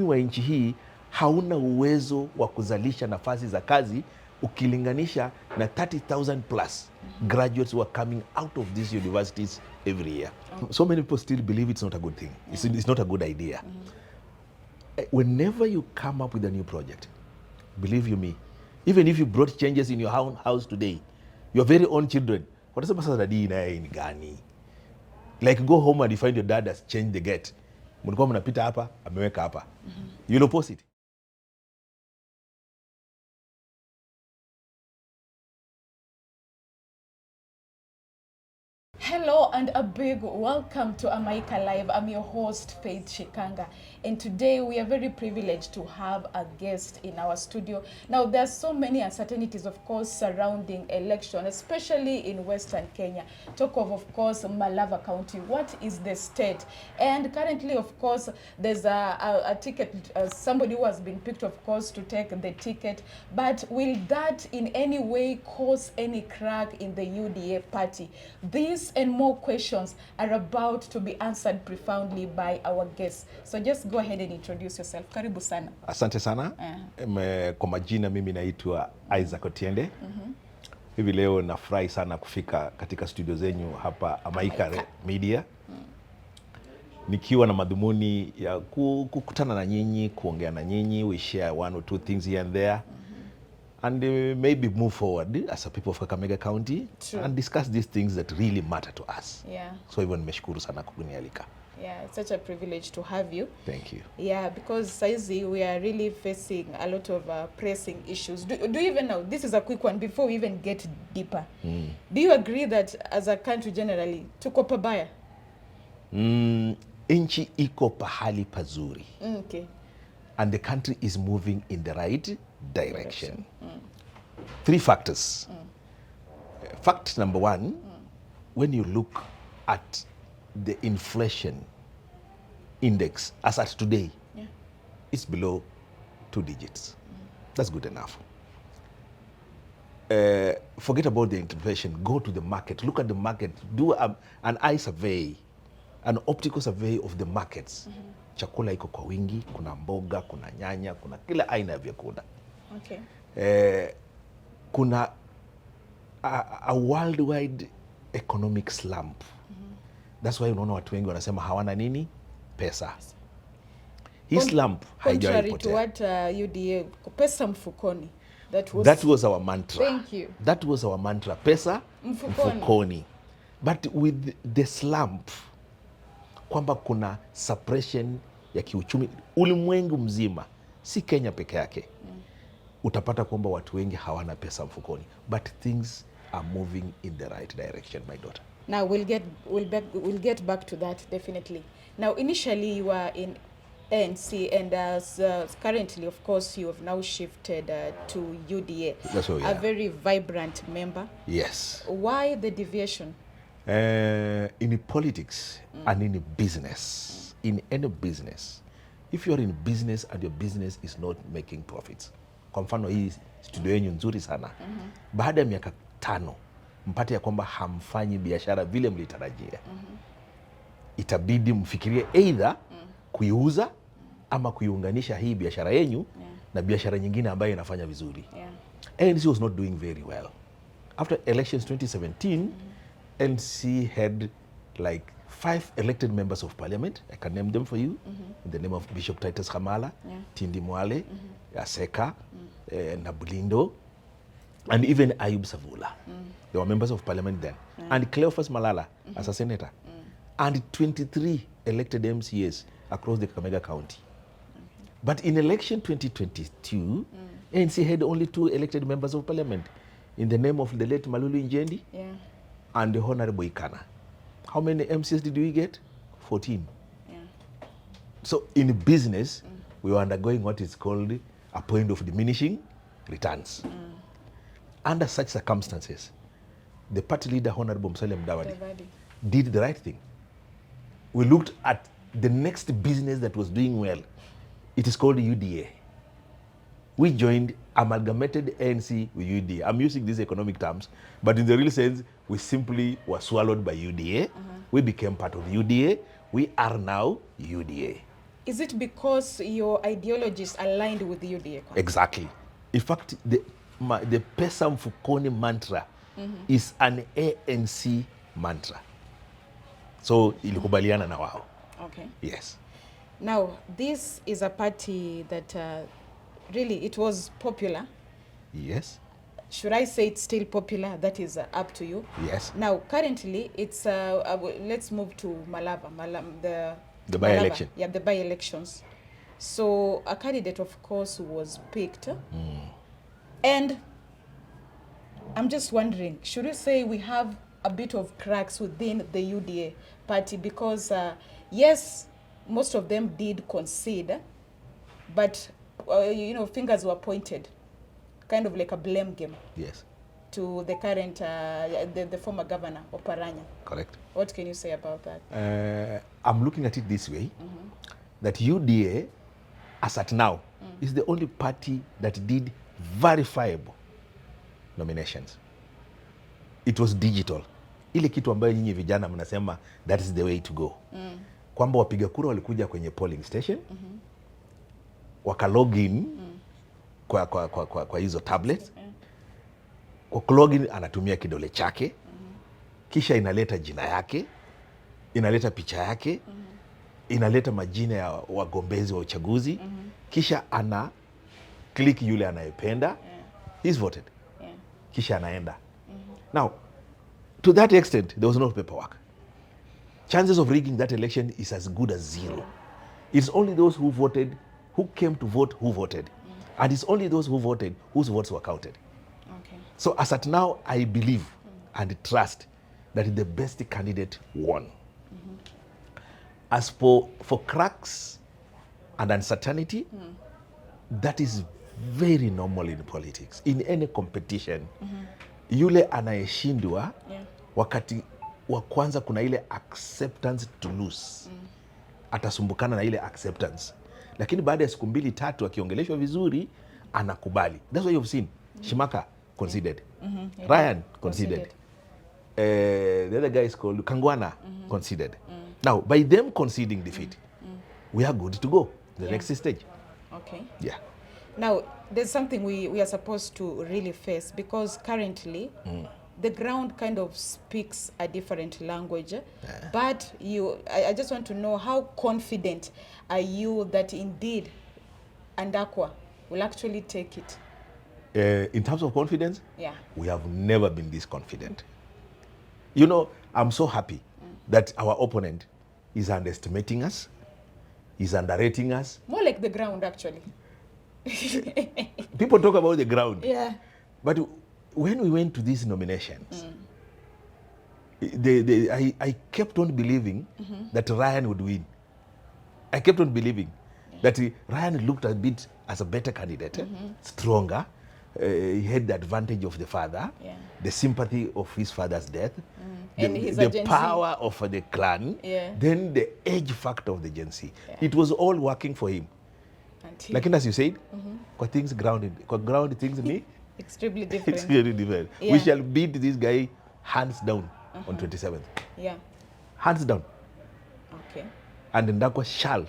wa nchi hii hauna uwezo wa kuzalisha nafasi za kazi ukilinganisha na 30,000 plus graduates who are coming out of these universities every year. So many people still believe it's not a good thing. It's not a good idea. Whenever you come up with a new project, believe you me, even if you brought changes in your house today, your very own children, watasema sasa dadi naye ni gani? Like go home and you find your dad has changed the gate. Mlikuwa mnapita hapa, ameweka hapa. You'll oppose it. Hello and a big welcome to Amaika Live. I'm your host, Faith Shikanga. And today we are very privileged to have a guest in our studio. Now there are so many uncertainties, of course, surrounding election, especially in Western Kenya. Talk of course, Malava County. What is the state? And currently, of course, there's a ticket, somebody who has been picked, of course, to take the ticket. But will that in any way cause any crack in the UDA party? These and more questions are about to be answered profoundly by our guests. So just go ahead and introduce yourself. Karibu sana. Asante sana. Kwa majina mimi naitwa Isaac Otiende. Hivi leo nafurahi sana kufika katika studio zenyu hapa Amaika Media. Nikiwa na madhumuni ya kukutana na nyinyi, kuongea na nyinyi, we share one or two things here and there. And maybe move forward as a people of Kakamega County. True. And discuss these things that really matter to us. Yeah. So even nimeshukuru sana kunialika. Yeah, it's such a privilege to have you. Thank you. Yeah, because saizi we are really facing a lot of pressing issues. Do you even know, this is a quick one before we even get deeper. Do you agree that as a country generally, tuko pabaya? Nchi iko pahali pazuri. Okay. And the country is moving in the right direction. Three factors. Fact number one, when you look at the inflation index as at today, it's below 2 digits. That's good enough. Forget about the inflation. Go to the market. Look at the market. Do an eye survey, an optical survey of the markets. Chakula iko kwa wingi, kuna mboga, kuna nyanya, kuna kila aina ya vyakula. Okay. Kuna a worldwide economic slump. That's why unaona watu wengi wanasema hawana nini? Pesa. Hii slump haijawahi potea. Contrary to what UDA, pesa mfukoni. That was our mantra. Thank you. That was our mantra. Pesa mfukoni. But with the slump, kwamba kuna suppression ya kiuchumi ulimwengu mzima, si Kenya peke yake. Utapata kwamba watu wengi hawana pesa mfukoni, but things are moving in the right direction, my daughter. Now we'll get back to that definitely. Now initially you were in ANC, and as currently, of course, you have now shifted to UDA. That's what we are. A very vibrant member. Yes. Why the deviation? In politics and in business, in any business, if you're in business and your business is not making profits, kwa mfano hii studio yenu nzuri sana, baada ya miaka 5 mpate ya kwamba hamfanyi biashara vile mlitarajia, itabidi mfikirie either kuiuza ama kuiunganisha hii biashara yenu na biashara nyingine ambayo inafanya vizuri. ANC was not doing very well. After elections 2017, NC had like 5 elected members of parliament. I can name them for you. In the name of Bishop Titus Kamala, Tindi Mwale, Aseka, Nabulindo, and even Ayub Savula. They were members of parliament then. And Cleophas Malala as a senator. And 23 elected MCAs across the Kakamega County. But in election 2022, ANC had only 2 elected members of parliament in the name of the late Malulu Njendi and the Honorable Ikana. How many MCs did we get? 14. So in business, we were undergoing what is called a point of diminishing returns. Under such circumstances, the party leader, Honorable Musalia Mudavadi, did the right thing. We looked at the next business that was doing well. It is called UDA. We joined, amalgamated ANC with UDA. I'm using these economic terms, but in the real sense, we simply were swallowed by UDA. We became part of UDA. We are now UDA. Is it because your ideology is aligned with the UDA? Exactly. In fact, the Pesa Mfukoni mantra is an ANC mantra. So ilikubaliana na wao. Okay. Yes. Now, this is a party that really, it was popular. Yes. Should I say it's still popular? That is up to you. Yes. Now, currently, it's let's move to Malava, the by-election. Yeah, the by-elections. So a candidate, of course, was picked. And I'm just wondering, should we say we have a bit of cracks within the UDA party? Because, yes, most of them did concede, but, fingers were pointed, kind of like a blame game. Yes. To the current, the former governor, Oparanya. Correct. What can you say about that? I'm looking at it this way, that UDA, as at now, is the only party that did verifiable nominations. It was digital. Ile kitu ambayo nyinyi vijana mnasema that is the way to go. Kwamba wapiga kura walikuja kwenye polling station, waka login kwa hizo tablets. Kwa login anatumia kidole chake, kisha inaleta jina yake, inaleta picha yake, inaleta majina ya wagombezi wa uchaguzi, kisha ana click yule anayependa, he's voted. Kisha anaenda. Now, to that extent, there was no paperwork. Chances of rigging that election is as good as zero. It's only those who voted, who came to vote, who voted. And it's only those who voted whose votes were counted. Okay. So as at now, I believe and trust that the best candidate won. As for cracks and uncertainty, that is very normal in politics. In any competition, yule anayeshindwa, wakati wa kwanza kuna ile acceptance to lose. Atasumbukana na ile acceptance. Lakini baada ya siku 2-3 akiongeleshwa vizuri, anakubali. That's why you've seen Shimaka conceded. Ryan conceded. The other guy is called Kangwana conceded. Now, by them conceding defeat, we are good to go to the next stage. Okay. Yeah. Now, there's something we are supposed to really face, because currently the ground kind of speaks a different language. But I just want to know, how confident are you that indeed Andakwa will actually take it? In terms of confidence, Yeah. we have never been this confident. You know, I'm so happy that our opponent is underestimating us, is underrating us. More like the ground, actually. People talk about the ground. Yeah. But when we went to these nominations, I kept on believing that Ryan would win. I kept on believing that Ryan looked a bit as a better candidate, stronger. He had the advantage of the father, the sympathy of his father's death, the power of the clan, then the age factor of the Gen Z. It was all working for him. Like as you said, things grounded, things me extremely different. Extremely different. Yeah. We shall beat this guy hands down on 27th. Yeah. Hands down. Okay. And Ndakwa shall,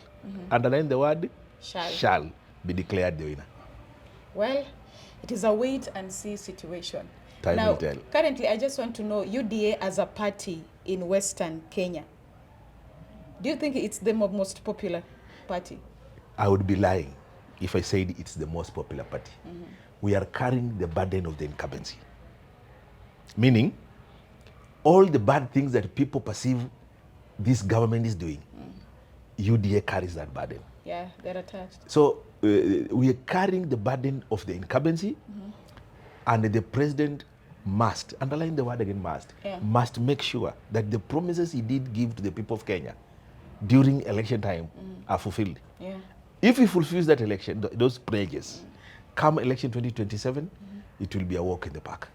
underline the word, shall be declared the winner. Well, it is a wait and see situation. Time now, will tell. Currently, I just want to know, UDA as a party in Western Kenya, do you think it's the most popular party? I would be lying if I said it's the most popular party. We are carrying the burden of the incumbency. Meaning, all the bad things that people perceive this government is doing, UDA carries that burden. Yeah, they're attached. So we are carrying the burden of the incumbency, and the president must, underline the word again, must make sure that the promises he did give to the people of Kenya during election time are fulfilled. Yeah. If he fulfills that election, those pledges, come election 2027, it will be a walk in the park.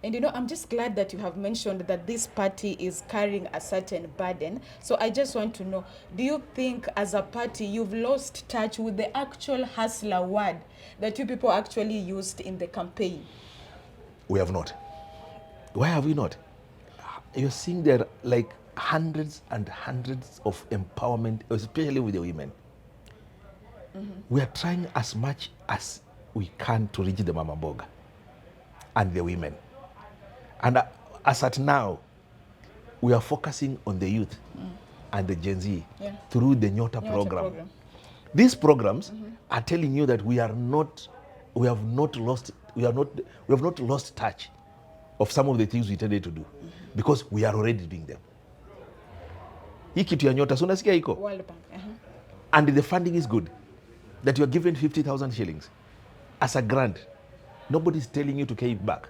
And I'm just glad that you have mentioned that this party is carrying a certain burden. So I just want to know, do you think as a party you've lost touch with the actual hustler word that you people actually used in the campaign? We have not. Why have we not? You're seeing there like hundreds and hundreds of empowerment, especially with the women. we are trying as much as we can to reach the mama mboga and the women. And as at now, we are focusing on the youth and the Gen Z through the Nyota program. These programs are telling you that we have not lost touch of some of the things we intended to do because we are already doing them. Hii kitu ya Nyota, so unasikia iko? World Bank. And the funding is good. That you are given 50,000 shillings as a grant. Nobody's telling you to pay it back.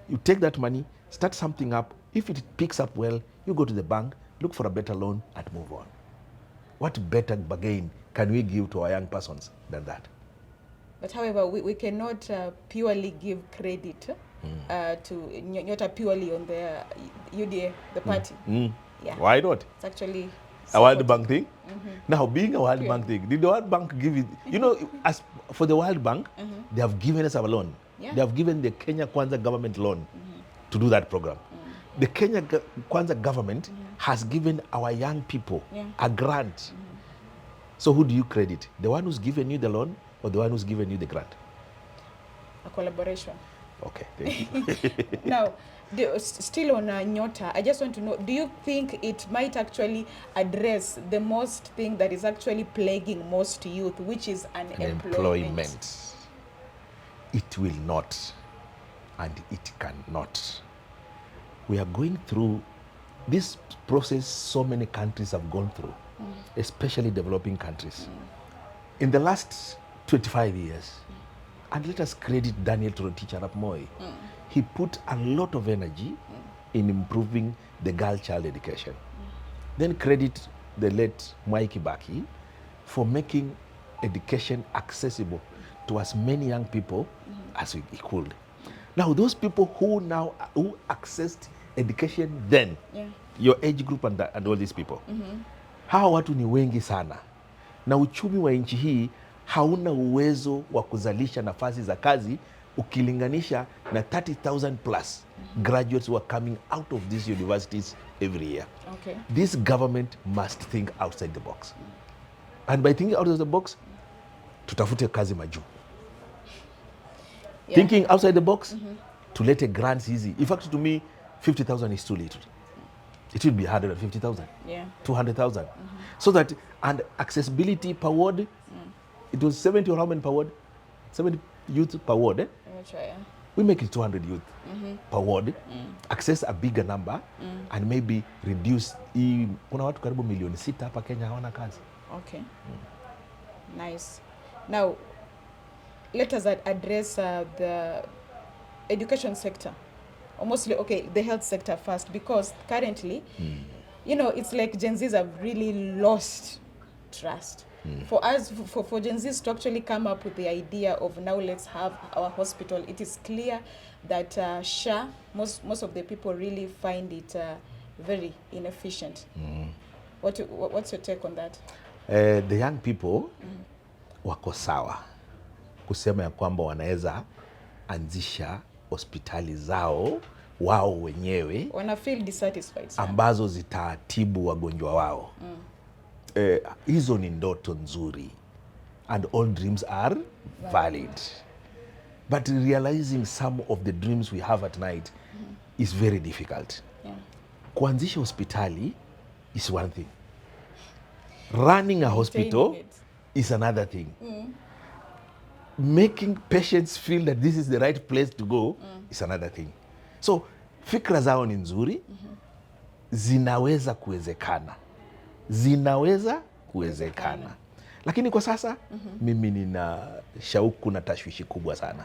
You take that money, start something up. If it picks up well, you go to the bank, look for a better loan and move on. What better bargain can we give to our young persons than that? But however, we cannot purely give credit to Nyota purely on the UDA, the party. Yeah. Why not? It's actually a World Bank thing. Now, being a World Bank thing, did the World Bank give it? You know, as for the World Bank, they have given us a loan. Yeah. They have given the Kenya Kwanza government loan to do that program. The Kenya Kwanza government has given our young people a grant. So who do you credit? The one who's given you the loan or the one who's given you the grant? A collaboration. Okay, thank you. Now, still on Nyota, I just want to know, do you think it might actually address the most thing that is actually plaguing most youth, which is unemployment? It will not, and it cannot. We are going through this process so many countries have gone through, especially developing countries. In the last 25 years, and let us credit Daniel Toroitich arap Moi, he put a lot of energy in improving the girl child education. Then credit the late Mwai Kibaki for making education accessible to as many young people as he could. Now, those people who accessed education then, your age group and all these people, hawa watu ni wengi sana, na uchumi wa nchi hii hauna uwezo wa kuzalisha nafasi za kazi ukilinganisha na 30,000 plus graduates who are coming out of these universities every year. Okay. This government must think outside the box. And by thinking outside the box, tutafute kazi majuu. Thinking outside the box, tulete grants easy. In fact, to me, 50,000 is too little. It will be 150,000, 200,000. So that, and accessibility per ward, it was 70 or how many per ward? 70 youth per ward. We make it 200 youth per ward, access a bigger number, and maybe reduce. Kuna watu karibu milioni 6 hapa Kenya hawana kazi. Okay. Nice. Now, let us address the education sector. Or mostly, okay, the health sector first, because currently, you know, it's like Gen Zs have really lost trust. For us, for Gen Zs to actually come up with the idea of now let's have our hospital, it is clear that SHA, most of the people really find it very inefficient. What's your take on that? The young people wako sawa kusema ya kwamba wanaweza anzisha hospitali zao wao wenyewe, wana feel dissatisfied ambazo zitatibu wagonjwa wao. Hizo ni ndoto nzuri, and all dreams are valid. But realizing some of the dreams we have at night is very difficult. Kuanzisha hospitali is one thing. Running a hospital is another thing. Making patients feel that this is the right place to go is another thing. So fikra zao ni nzuri, zinaweza kuwezekana. Lakini kwa sasa mimi nina shauku na tashwishi kubwa sana.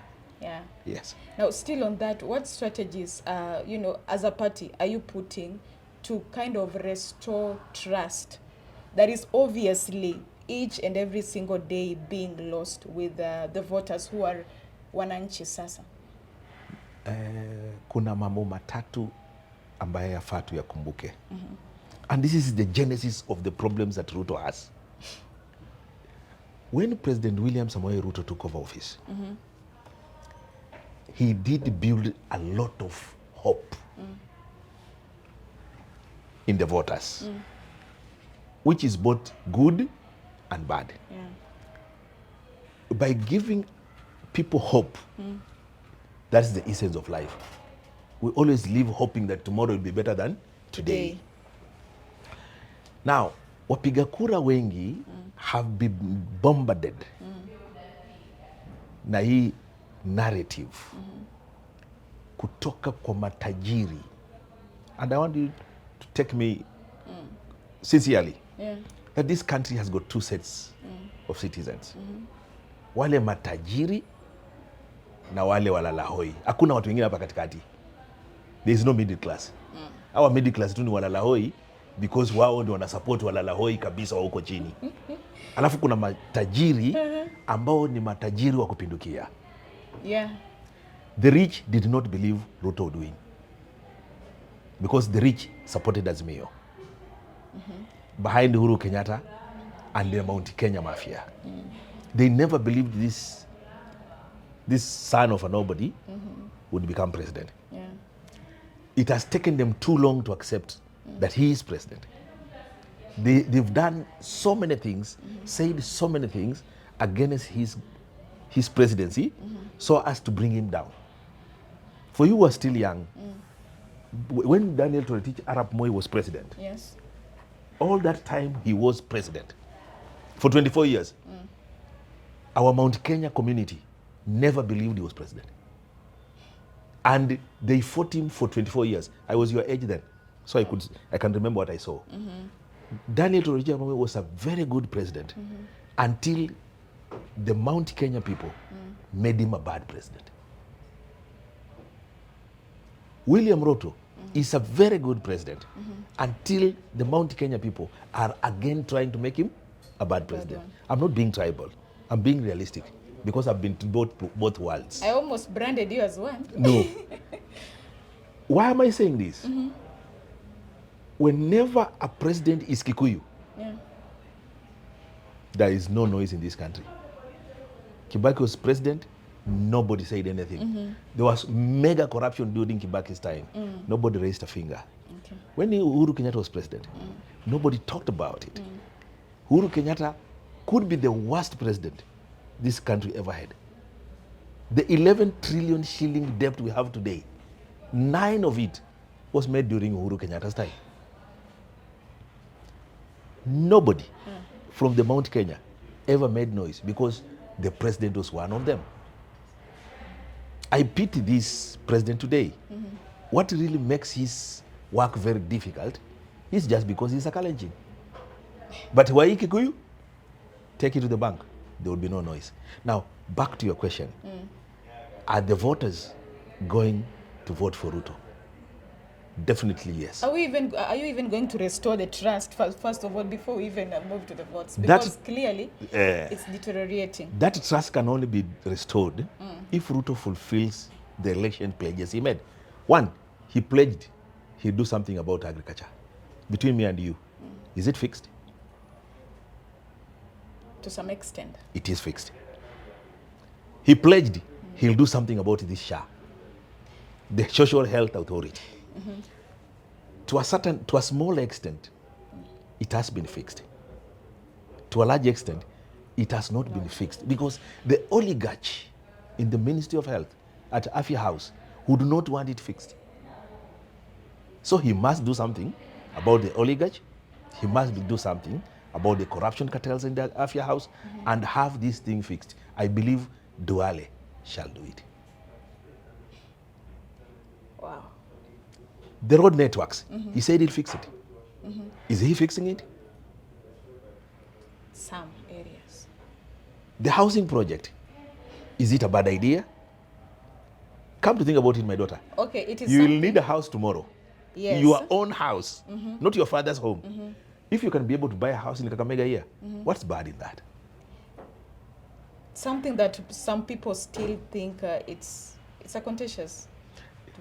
Yes. Now, still on that, what strategies, you know, as a party, are you putting to kind of restore trust that is obviously each and every single day being lost with the voters who are wananchi sasa? Kuna mambo matatu ambaye yafaa tuyakumbuke. And this is the genesis of the problems that Ruto has. When President William Samoei Ruto took over office, he did build a lot of hope in the voters, which is both good and bad. by giving people hope, that's the essence of life. We always live hoping that tomorrow will be better than today. Now, wapiga kura wengi have been bombarded na hii narrative kutoka kwa matajiri. And I want you to take me sincerely that this country has got two sets of citizens. Wale matajiri na wale walalahoi. Hakuna watu wengine hapa katikati. There is no middle class. Our middle class tu ni walalahoi because wao ndio wana support walalahoi kabisa wa huko chini. Alafu kuna matajiri ambao ni matajiri wa kupindukia. Yeah. The rich did not believe Ruto would win because the rich supported Azimio behind Uhuru Kenyatta and the Mount Kenya mafia. They never believed this son of a nobody would become president. Yeah. It has taken them too long to accept that he is president. They've done so many things, said so many things against his presidency so as to bring him down. For you who are still young, when Daniel Toroitich Arap Moi was president, Yes. all that time he was president for 24 years. Our Mount Kenya community never believed he was president. And they fought him for 24 years. I was your age then, so I can remember what I saw. Daniel Toroitich Arap Moi was a very good president until the Mount Kenya people made him a bad president. William Ruto is a very good president until the Mount Kenya people are again trying to make him a bad president. I'm not being tribal. I'm being realistic because I've been to both worlds. I almost branded you as one. No. Why am I saying this? Whenever a president is Kikuyu, there is no noise in this country. Kibaki was president, nobody said anything. There was mega corruption during Kibaki's time. Nobody raised a finger. Okay. When Uhuru Kenyatta was president, nobody talked about it. Uhuru Kenyatta could be the worst president this country ever had. The 11 trillion shilling debt we have today, 9 of it was made during Uhuru Kenyatta's time. Nobody from the Mount Kenya ever made noise because the president was one of them. I pity this president today. What really makes his work very difficult is just because he's a Kalenjin. But why Kikuyu? Take it to the bank. There will be no noise. Now, back to your question. Are the voters going to vote for Ruto? Definitely yes. Are you even going to restore the trust first of all before we even move to the votes? Because clearly it's deteriorating. That trust can only be restored if Ruto fulfills the election pledges he made. One, he pledged he'll do something about agriculture. Between me and you, is it fixed? To some extent. It is fixed. He pledged he'll do something about this SHA, the Social Health Authority. To a small extent, it has been fixed. To a large extent, it has not been fixed because the oligarch in the Ministry of Health at Afia House would not want it fixed. So he must do something about the oligarch. He must do something about the corruption cartels in the Afia House and have this thing fixed. I believe Duale shall do it. Wow. The road networks, he said he'll fix it. Is he fixing it? Some areas. The housing project, is it a bad idea? Come to think about it, my daughter. Okay, it is You will something. need a house tomorrow. Yes. Your own house, not your father's home. If you can be able to buy a house in Kakamega here, what's bad in that? Something that some people still think it's a contentious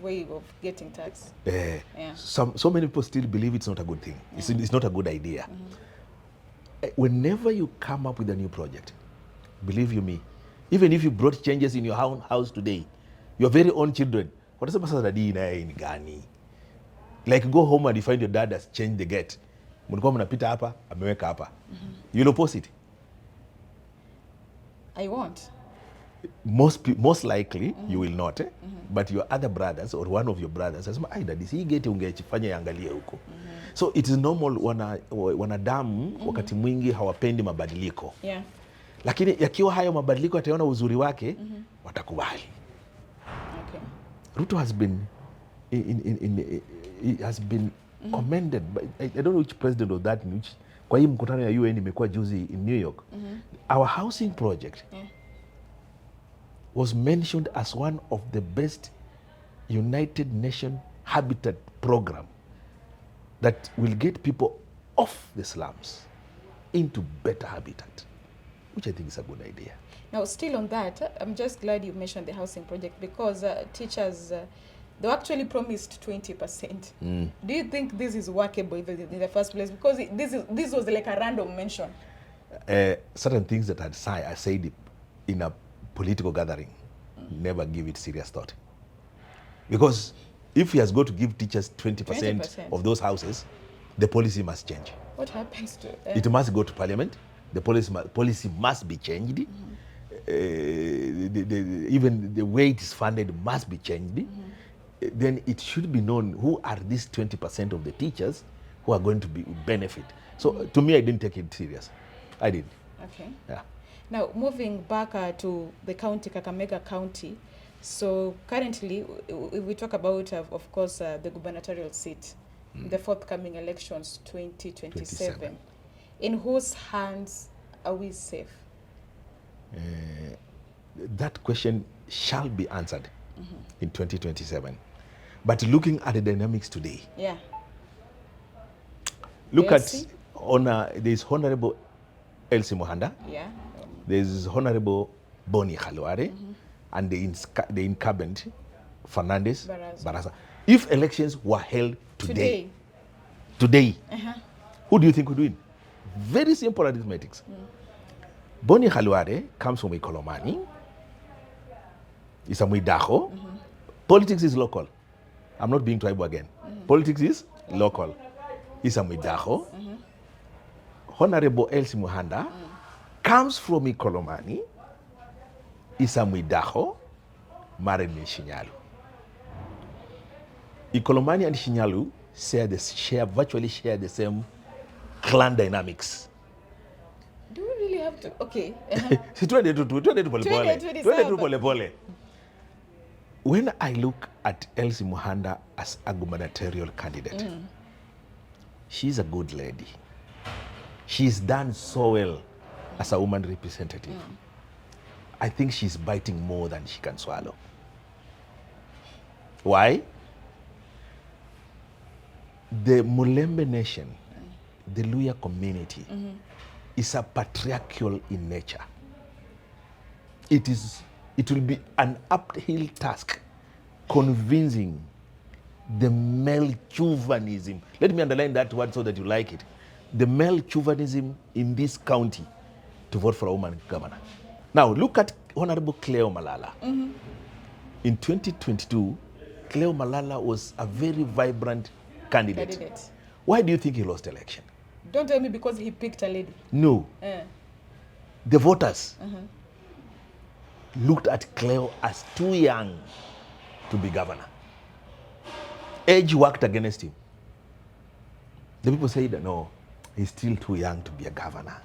way of getting tax. Yeah. So many people still believe it's not a good thing. It's not a good idea. Whenever you come up with a new project, believe you me, even if you brought changes in your own house today, your very own children, watasema sasa dadi naye ni gani? Like go home and you find your dad has changed the gate. Mlikuwa mnapita hapa, ameweka hapa. You'll oppose it. I won't. Most likely you will not, but your other brothers or one of your brothers asema ai daddy hii geti ungefanya iangalie huko. So it is normal wanadamu wakati mwingi hawapendi mabadiliko. Yeah. Lakini yakiwa hayo mabadiliko ataona uzuri wake, watakubali. Okay. Ruto has been commended by, I don't know which president of that, which kwa hii mkutano ya UN imekuwa juzi in New York. Our housing project was mentioned as one of the best United Nations habitat program that will get people off the slums into better habitat, which I think is a good idea. Now, still on that, I'm just glad you mentioned the housing project because teachers, they were actually promised 20%. Do you think this is workable in the first place? Because this was like a random mention. Certain things that I said in a political gathering, never give it serious thought. Because if he has got to give teachers 20% of those houses, the policy must change. What happens to it? Must go to parliament. The policy must be changed. Even the way it is funded must be changed. Then it should be known who are these 20% of the teachers who are going to benefit. So to me, I didn't take it serious. I did. Okay. Yeah. Now, moving back to the county, Kakamega County. So currently, we talk about, of course, the gubernatorial seat, the forthcoming elections, 2027. In whose hands are we safe? That question shall be answered in 2027. But looking at the dynamics today, look at there's Honorable Elsie Mohanda, there's Honorable Boni Khalware, and the incumbent Fernandez Barasa. If elections were held today, who do you think would win? Very simple arithmetics. Boni Khalware comes from Ikolomani. It's a Mwidaho. Politics is local. I'm not being tribal again. Politics is local. It's a Mwidaho. Honorable Elsie Mohanda comes from Ikolomani. It's a Mwidaho, married in Shinyalu. Ikolomani and Shinyalu virtually share the same clan dynamics. Do we really have to? Okay. When I look at Elsie Mohanda as a gubernatorial candidate, she's a good lady. She's done so well as a woman representative. I think she's biting more than she can swallow. Why? The Mulembe nation, the Luya community, is a patriarchal in nature. It will be an uphill task convincing the male chauvinism. Let me underline that word so that you like it. The male chauvinism in this county to vote for a woman governor. Now, look at Honorable Cleo Malala. In 2022, Cleo Malala was a very vibrant candidate. Why do you think he lost election? Don't tell me because he picked a lady. No. The voters looked at Cleo as too young to be governor. Age worked against him. The people said, no, he's still too young to be a governor.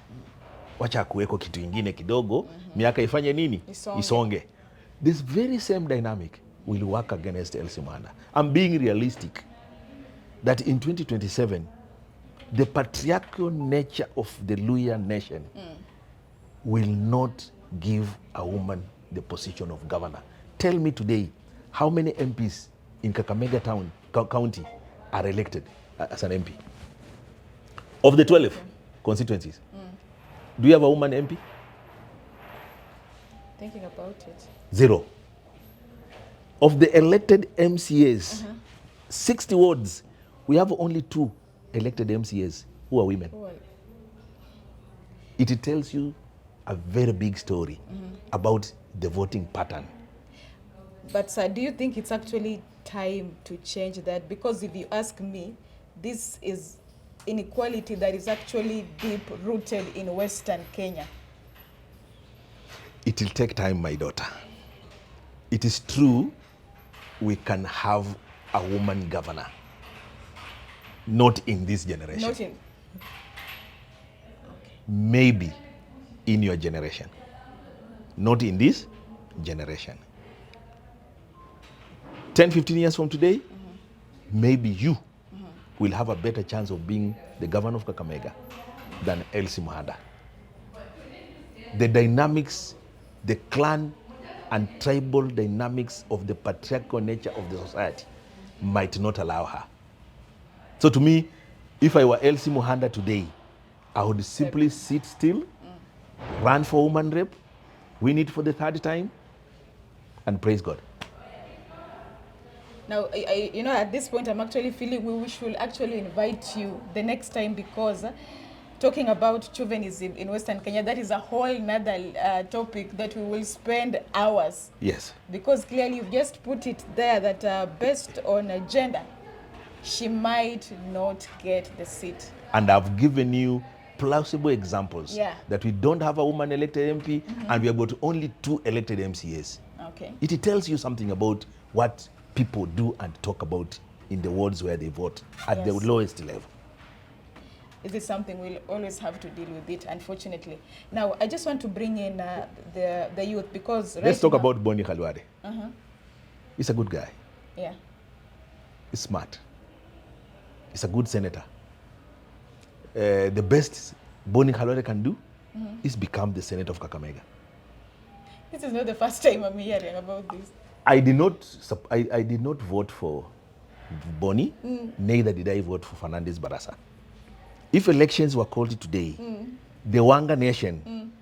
Wacha kuweko kitu ingine kidogo, miaka ifanye nini? Isonge. This very same dynamic will work against Elsie Mohanda. I'm being realistic that in 2027, the patriarchal nature of the Luya nation will not give a woman the position of governor. Tell me today, how many MPs in Kakamega County are elected as an MP? Of the 12 constituencies, do you have a woman MP? Thinking about it. 0. Of the elected MCAs, 60 wards, we have only 2 elected MCAs who are women. It tells you a very big story about the voting pattern. But sir, do you think it's actually time to change that? Because if you ask me, this is inequality that is actually deep rooted in Western Kenya. It will take time, my daughter. It is true we can have a woman governor. Not in this generation. Not in. Maybe in your generation. Not in this generation. 10, 15 years from today, maybe you will have a better chance of being the governor of Kakamega than Elsie Muhanda. The dynamics, the clan and tribal dynamics of the patriarchal nature of the society might not allow her. So to me, if I were Elsie Muhanda today, I would simply sit still, run for woman rep, win it for the third time, and praise God. Now, at this point, I'm actually feeling we should actually invite you the next time, because talking about chauvinism in Western Kenya, that is a whole nother topic that we will spend hours. Yes. Because clearly you've just put it there that based on gender, she might not get the seat. And I've given you plausible examples that we don't have a woman elected MP and we have got only 2 elected MCAs. Okay. It tells you something about what people do and talk about in the wards where they vote at the lowest level. Is it something we'll always have to deal with it, unfortunately. Now, I just want to bring in the youth, because let's talk about Boni Khalwale. He's a good guy. Yeah. He's smart. He's a good senator. The best Boni Khalwale can do is become the Senator of Kakamega. This is not the first time I'm hearing about this. I did not vote for Boni, neither did I vote for Fernandez Barasa. If elections were called today, the Wanga nation,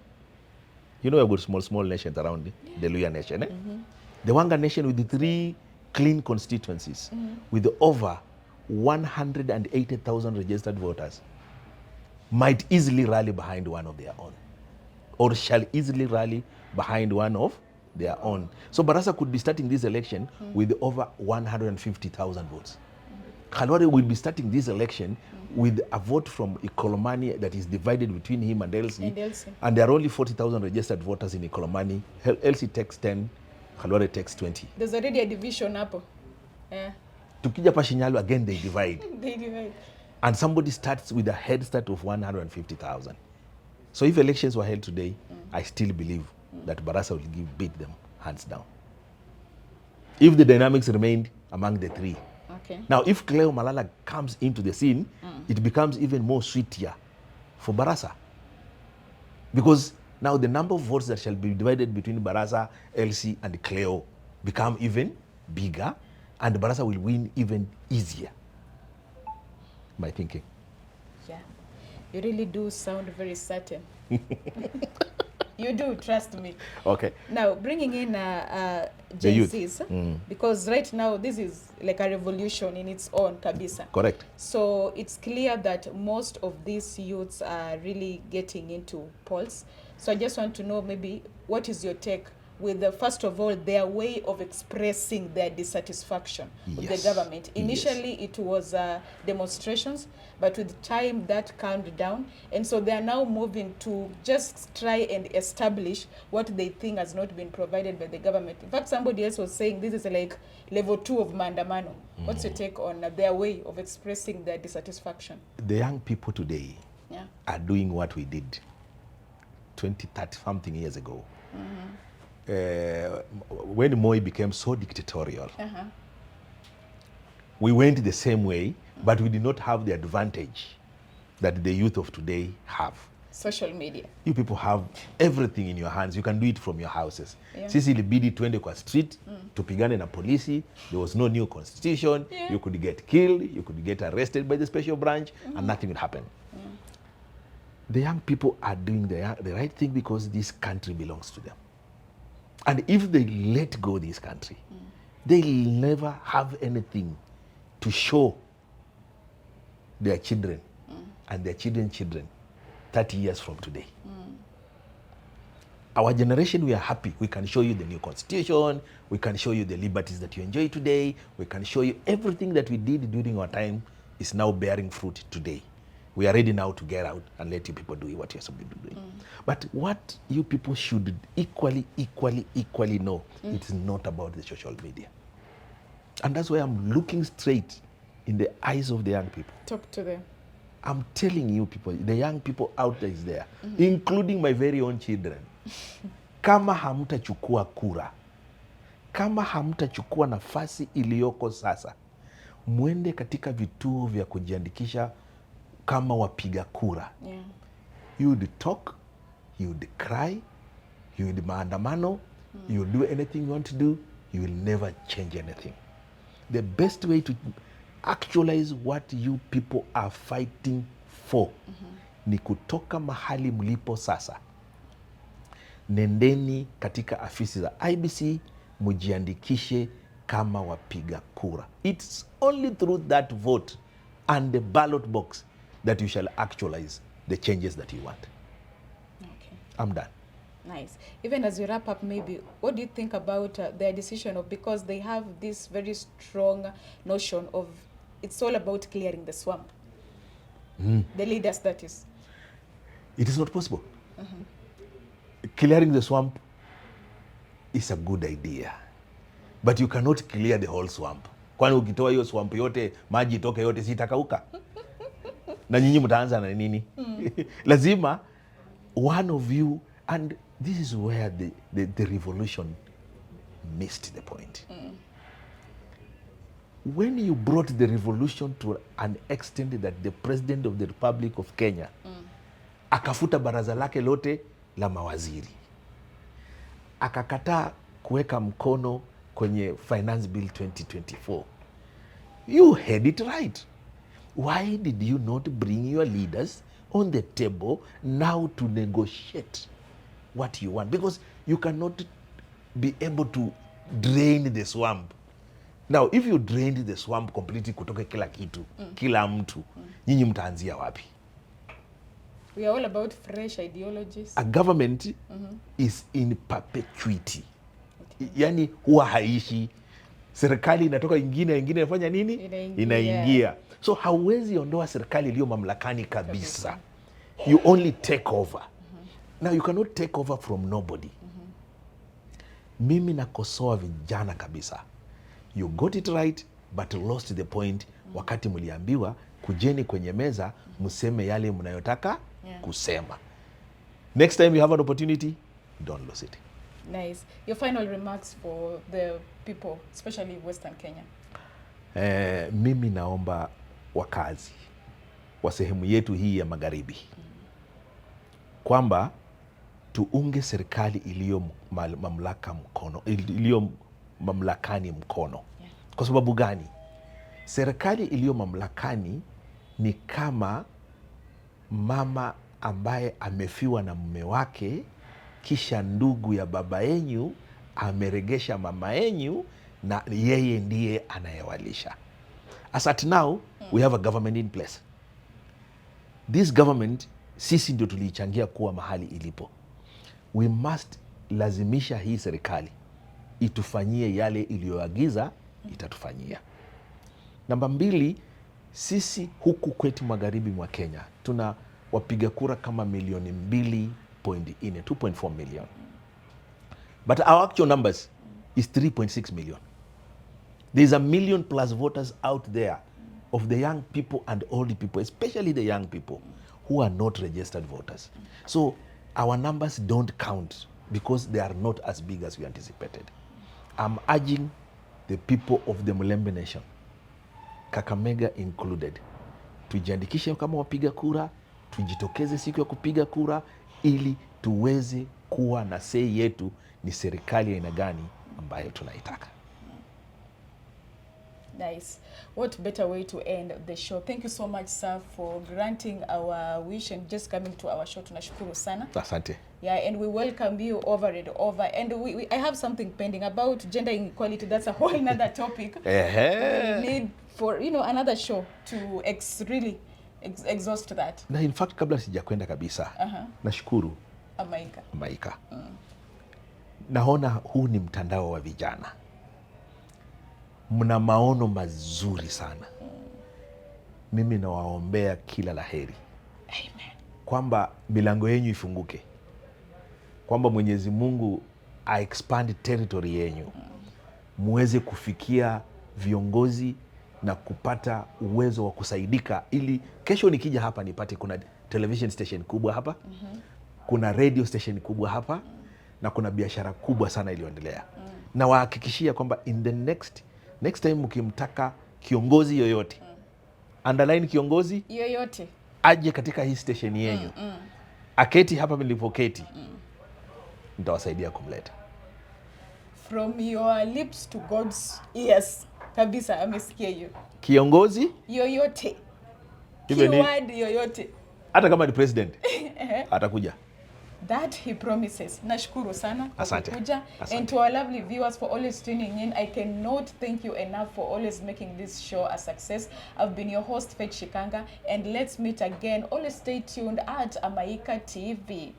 you know, we've got small nations around the Luya nation, the Wanga nation with the 3 clean constituencies, with over 180,000 registered voters, might easily rally behind one of their own, or shall easily rally behind one of their own. So Barasa could be starting this election with over 150,000 votes. Khalwale will be starting this election with a vote from Ikolomani that is divided between him and Elsie. And there are only 40,000 registered voters in Ikolomani. Elsie takes 10, Khalwale takes 20. There's already a division up. Yeah. Tukija Pashinyalu, again they divide. They divide. And somebody starts with a head start of 150,000. So if elections were held today, I still believe that Barasa will beat them hands down. If the dynamics remained among the 3. Okay. Now, if Cleo Malala comes into the scene, it becomes even more sweeter for Barasa. Because now the number of votes that shall be divided between Barasa, Elsie, and Cleo become even bigger, and Barasa will win even easier. My thinking. Yeah. You really do sound very certain. You do, trust me. Okay. Now, bringing in Gen Zs, because right now this is like a revolution in its own, kabisa. Correct. So it's clear that most of these youths are really getting into polls. So I just want to know, maybe, what is your take with, first of all, their way of expressing their dissatisfaction with the government. Initially, it was demonstrations, but with time that calmed down. And so they are now moving to just try and establish what they think has not been provided by the government. In fact, somebody else was saying this is like level 2 of Maandamano. What's your take on their way of expressing their dissatisfaction? The young people today are doing what we did 20, 30 something years ago. When Moi became so dictatorial, we went the same way, but we did not have the advantage that the youth of today have. Social media. You people have everything in your hands. You can do it from your houses. Sisi ilibidi twende kwa street, tupigane na polisi. There was no new constitution. You could get killed. You could get arrested by the special branch, and nothing would happen. The young people are doing the right thing because this country belongs to them. And if they let go this country, they'll never have anything to show their children and their children's children 30 years from today. Our generation, we are happy. We can show you the new constitution. We can show you the liberties that you enjoy today. We can show you everything that we did during our time is now bearing fruit today. We are ready now to get out and let you people do what you're supposed to be doing. But what you people should equally know, it's not about the social media. And that's why I'm looking straight in the eyes of the young people. Talk to them. I'm telling you people, the young people out there is there, including my very own children. Kama hamtachukua kura, kama hamtachukua nafasi iliyoko sasa, mwende katika vituo vya kujiandikisha kama wapiga kura. Yeah. You would talk, you would cry, you would maandamano, you will do anything you want to do, you will never change anything. The best way to actualize what you people are fighting for ni kutoka mahali mlipo sasa. Nendeni katika afisi za IBC, mujiandikishe kama wapiga kura. It's only through that vote and the ballot box that you shall actualize the changes that you want. Okay. I'm done. Nice. Even as we wrap up, maybe, what do you think about their decision of, because they have this very strong notion of it's all about clearing the swamp. The leaders, that is. It is not possible. Clearing the swamp is a good idea, but you cannot clear the whole swamp. Kwani ukitoa hiyo swamp yote, maji itoke yote, sitakauka? Na nyinyi mtaanza na nini? Lazima one of you, and this is where the revolution missed the point. When you brought the revolution to an extent that the president of the Republic of Kenya akafuta baraza lake lote la mawaziri, akakataa kuweka mkono kwenye Finance Bill 2024, you had it right. Why did you not bring your leaders on the table now to negotiate what you want? Because you cannot be able to drain the swamp. Now, if you drained the swamp completely kutoka kila kitu, kila mtu, nyinyi mtaanzia wapi? We are all about fresh ideologies. A government is in perpetuity. Yani huwa haishi. Serikali inatoka ingine inafanya nini? Inaingia. So hauwezi ondoa serikali iliyo mamlakani kabisa. You only take over. Now you cannot take over from nobody. Mimi nakosoa vijana kabisa. You got it right but lost the point wakati mliambiwa kujeni kwenye meza mseme yale mnayotaka kusema. Next time you have an opportunity, don't lose it. Nice. Your final remarks for the people, especially Western Kenya. Mimi naomba wakazi wa sehemu yetu hii ya magharibi kwamba tuunge serikali iliyo mamlakani mkono. Kwa sababu gani? Serikali iliyo mamlakani ni kama mama ambaye amefiwa na mume wake, kisha ndugu ya baba yenyu ameregesha mama yenyu na yeye ndiye anayewalisha. As at now, we have a government in place. This government, sisi ndio tuliichangia kuwa mahali ilipo. We must lazimisha hii serikali itufanyie yale iliyoagiza itatufanyia. Namba 2, sisi huku kwetu magharibi mwa Kenya tuna wapiga kura kama milioni 2.4 million. But our actual numbers is 3.6 million. There's 1 million plus voters out there of the young people and old people, especially the young people who are not registered voters. So our numbers don't count because they are not as big as we anticipated. I'm urging the people of the Mulembe Nation, Kakamega included, tujiandikishe kama wapiga kura, tujitokeze siku ya kupiga kura ili tuweze kuwa na say yetu ni serikali aina gani ambayo tunaitaka. Nice. What better way to end the show? Thank you so much, sir, for granting our wish and just coming to our show. Tunashukuru sana. Asante. Yeah, and we welcome you over and over. And I have something pending about gender inequality. That's a whole another topic. We need for, another show to really exhaust that. Na in fact, kabla sijakwenda kabisa, nashukuru Amaika. Naona huu ni mtandao wa vijana. Mna maono mazuri sana. mimi nawaombea kila laheri. Amen. Kwamba milango yenyu ifunguke, kwamba Mwenyezi Mungu expand territory yenyu, muweze kufikia viongozi na kupata uwezo wa kusaidika, ili kesho nikija hapa nipate kuna television station kubwa hapa, kuna radio station kubwa hapa, na kuna biashara kubwa sana iliyoendelea. Na wahakikishia kwamba in the next time mkimtaka kiongozi yoyote, underline kiongozi yoyote, aje katika hii station yenyu, aketi hapa nilipoketi, nitawasaidia kumleta. From your lips to God's ears. Kabisa, amesikia hiyo. Kiongozi yoyote. Keyword yoyote. Hata kama ni president atakuja. That he promises. Nashukuru sana kwa kuja. Asante. And to our lovely viewers for always tuning in, I cannot thank you enough for always making this show a success. I've been your host, Faith Shikanga, and let's meet again. Always stay tuned at Amaika TV.